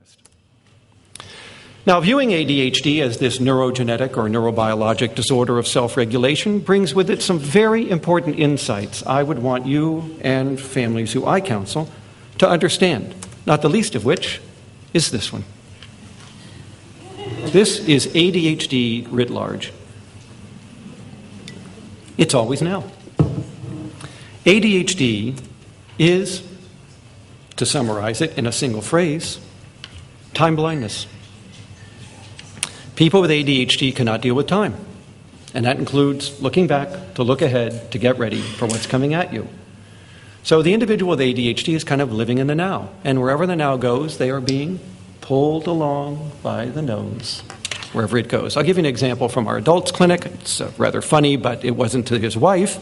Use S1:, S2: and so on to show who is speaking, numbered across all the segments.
S1: list. Now, viewing ADHD as this neurogenetic or neurobiologic disorder of self-regulation brings with it some very important insights I would want you and families who I counsel to understand, not the least of which is this one. This is ADHD writ large. It's always now. ADHD is, to summarize it in a single phrase, time blindness. People with ADHD cannot deal with time, and that includes looking back, to look ahead, to get ready for what's coming at you. So the individual with ADHD is kind of living in the now, and wherever the now goes, they are being pulled along by the nose, wherever it goes. I'll give you an example from our adults clinic. It's rather funny, but it wasn't to his wife.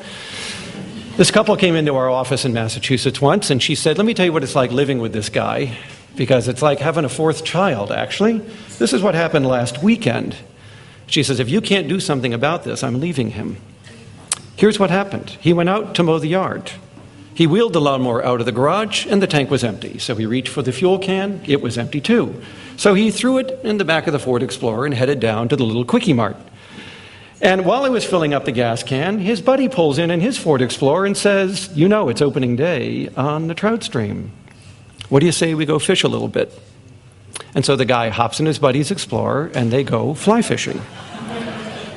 S1: This couple came into our office in Massachusetts once, and she said, "Let me tell you what it's like living with this guy, because it's like having a fourth child, actually. This is what happened last weekend." She says, "If you can't do something about this, I'm leaving him." Here's what happened. He went out to mow the yard. He wheeled the lawnmower out of the garage, and the tank was empty. So he reached for the fuel can. It was empty, too. So he threw it in the back of the Ford Explorer and headed down to the little Quickie Mart. And while he was filling up the gas can, his buddy pulls in his Ford Explorer and says, "You know it's opening day on the trout stream. What do you say we go fish a little bit?" And so the guy hops in his buddy's Explorer, and they go fly fishing.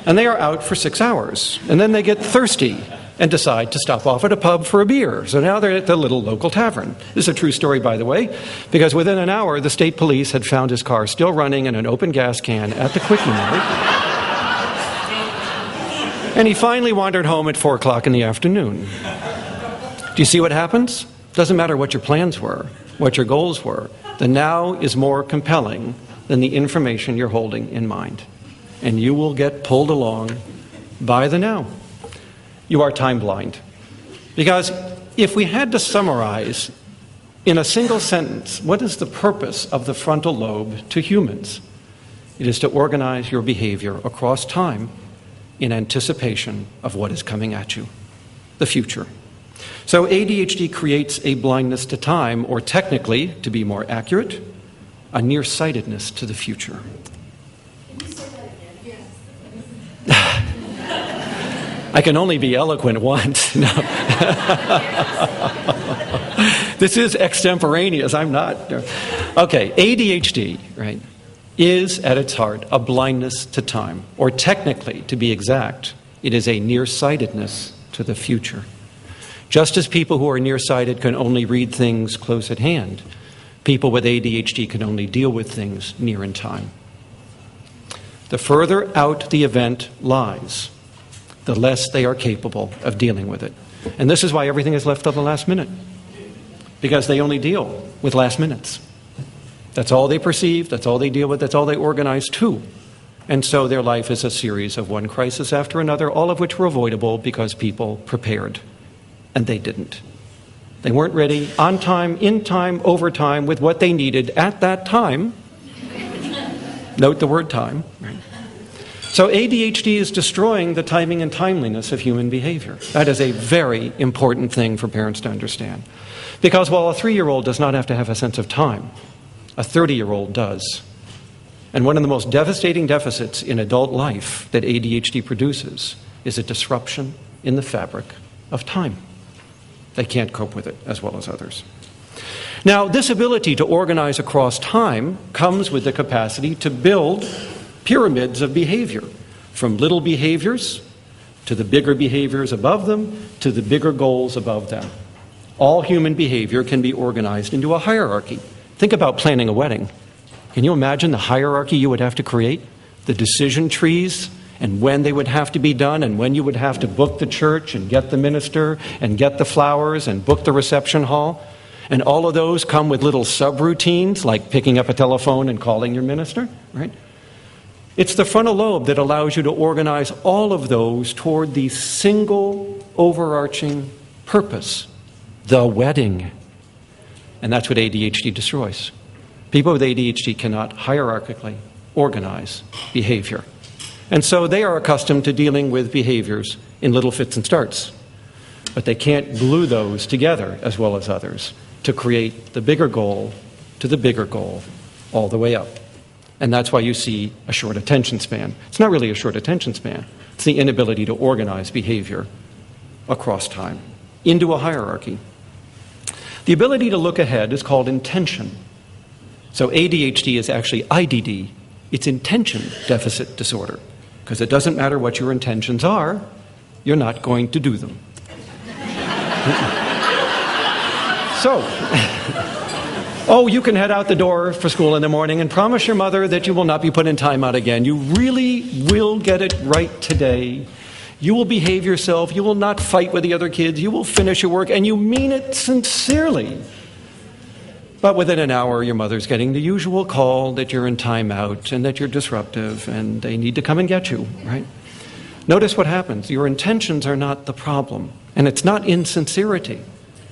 S1: And they are out for 6 hours. And then they get thirsty and decide to stop off at a pub for a beer. So now they're at the little local tavern. This is a true story, by the way, because within an hour, the state police had found his car still running in an open gas can at the Quickie Mart. And he finally wandered home at 4 o'clock in the afternoon. Do you see what happens? Doesn't matter what your plans were, what your goals were. The now is more compelling than the information you're holding in mind. And you will get pulled along by the now. You are time blind. Because if we had to summarize in a single sentence, what is the purpose of the frontal lobe to humans? It is to organize your behavior across time in anticipation of what is coming at you, the future. So ADHD creates a blindness to time, or technically, to be more accurate, a nearsightedness to the future.
S2: Can you say that again?
S1: I can only be eloquent once. No. This is extemporaneous. I'm not. Okay, ADHD, right, is at its heart a blindness to time, or technically, to be exact, it is a nearsightedness to the future. Just as people who are nearsighted can only read things close at hand, people with ADHD can only deal with things near in time. The further out the event lies, the less they are capable of dealing with it. And this is why everything is left to the last minute, because they only deal with last minutes. That's all they perceive, that's all they deal with, that's all they organize to. And so their life is a series of one crisis after another, all of which were avoidable because people prepared. And they didn't. They weren't ready on time, in time, over time, with what they needed at that time. Note the word time. Right? So ADHD is destroying the timing and timeliness of human behavior. That is a very important thing for parents to understand. Because while a 3-year-old does not have to have a sense of time, a 30-year-old does. And one of the most devastating deficits in adult life that ADHD produces is a disruption in the fabric of time. They can't cope with it as well as others. Now, this ability to organize across time comes with the capacity to build pyramids of behavior, from little behaviors to the bigger behaviors above them to the bigger goals above them. All human behavior can be organized into a hierarchy. Think about planning a wedding. Can you imagine the hierarchy you would have to create? The decision trees, and when they would have to be done, and when you would have to book the church and get the minister and get the flowers and book the reception hall. And all of those come with little subroutines like picking up a telephone and calling your minister, right? It's the frontal lobe that allows you to organize all of those toward the single overarching purpose, the wedding. And that's what ADHD destroys. People with ADHD cannot hierarchically organize behavior. And so they are accustomed to dealing with behaviors in little fits and starts. But they can't glue those together as well as others to create the bigger goal to the bigger goal, all the way up. And that's why you see a short attention span. It's not really a short attention span. It's the inability to organize behavior across time into a hierarchy. The ability to look ahead is called intention. So ADHD is actually IDD. It's intention deficit disorder. Because it doesn't matter what your intentions are, you're not going to do them. So, oh, you can head out the door for school in the morning and promise your mother that you will not be put in timeout again. You really will get it right today. You will behave yourself. You will not fight with the other kids. You will finish your work, and you mean it sincerely. But within an hour, your mother's getting the usual call that you're in timeout and that you're disruptive and they need to come and get you, right? Notice what happens. Your intentions are not the problem, and it's not insincerity.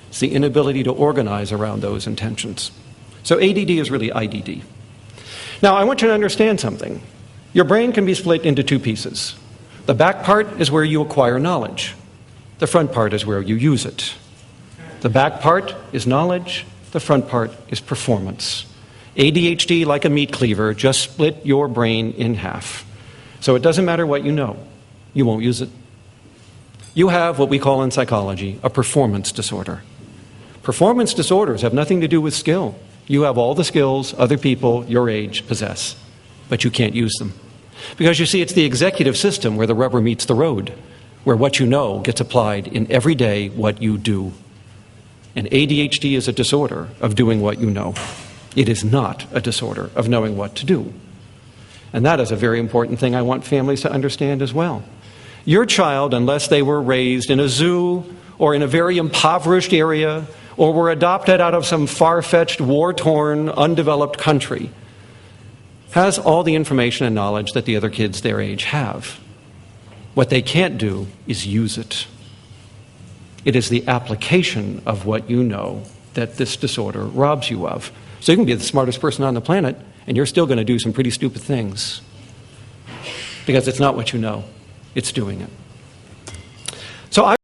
S1: It's the inability to organize around those intentions. So ADD is really IDD. Now, I want you to understand something. Your brain can be split into two pieces. The back part is where you acquire knowledge. The front part is where you use it. The back part is knowledge. The front part is performance. ADHD, like a meat cleaver, just split your brain in half. So it doesn't matter what you know. You won't use it. You have what we call in psychology a performance disorder. Performance disorders have nothing to do with skill. You have all the skills other people your age possess, but you can't use them. Because you see, it's the executive system where the rubber meets the road, where what you know gets applied in every day what you do. And ADHD is a disorder of doing what you know. It is not a disorder of knowing what to do. And that is a very important thing I want families to understand as well. Your child, unless they were raised in a zoo or in a very impoverished area or were adopted out of some far-fetched, war-torn, undeveloped country, has all the information and knowledge that the other kids their age have. What they can't do is use it. It is the application of what you know that this disorder robs you of. So you can be the smartest person on the planet, and you're still going to do some pretty stupid things. Because it's not what you know, it's doing it. So